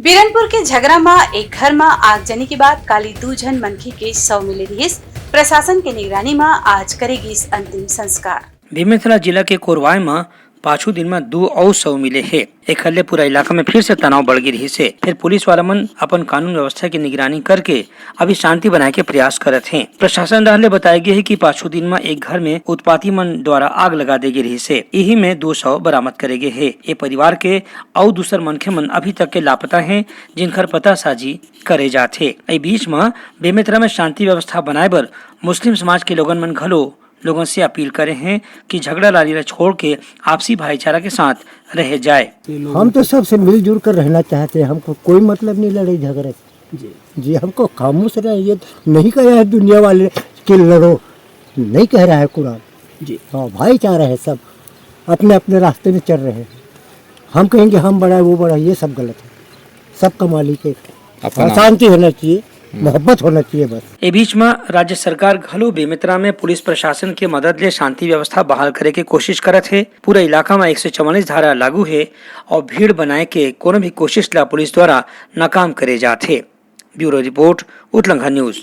वीरनपुर के झगरा में एक घर में आगजनी के बाद काली 2 जन मनखी के शव मिले रहीस। प्रशासन के निगरानी में आज करेगी अंतिम संस्कार। बेमेतरा जिला के कोरवाई में पांचों दिन में 2 और शव मिले हैं। एक हल्ले पूरा इलाका में फिर से तनाव बढ़ गई रही से। फिर पुलिस वाला मन अपन कानून व्यवस्था की निगरानी करके अभी शांति बनाए के प्रयास करत हैं। प्रशासन द्वारा बताया गया है कि पांचों दिन में एक घर में उत्पाती मन द्वारा आग लगा दे गई रही से। यही में 2 शव बरामद करे गए है। ये परिवार के और दूसर मनखे मन अभी तक के लापता हैं, जिनकर पता साजी करे जाते। इस बीच में बेमेतरा में शांति व्यवस्था बनाए बर मुस्लिम समाज के लोगन लोगों से अपील करे हैं कि झगड़ा लालीला छोड़ के आपसी भाईचारा के साथ रह जाए। हम तो सबसे मिलजुल कर रहना चाहते हैं, हमको कोई मतलब नहीं लड़ाई झगड़े जी हमको खामोश रहे। ये नहीं कह रहा है दुनिया वाले कि लड़ो, नहीं कह रहा है कुरान जी। हाँ, भाईचारा है, सब अपने अपने रास्ते में चल रहे हैं। हम कहेंगे हम बड़ा है वो बड़ा है, ये सब गलत है। सबका मालिक है, शांति होना चाहिए, मोहब्बत होना चाहिए बस। ए बीच में राज्य सरकार घलो बेमेतरा में पुलिस प्रशासन के मदद ले शांति व्यवस्था बहाल करे के कोशिश करत है। पूरा इलाका में 144 धारा लागू है और भीड़ बनाए के कोनो भी कोशिश ला पुलिस द्वारा नाकाम करे जाते। ब्यूरो रिपोर्ट, उतलंघा न्यूज।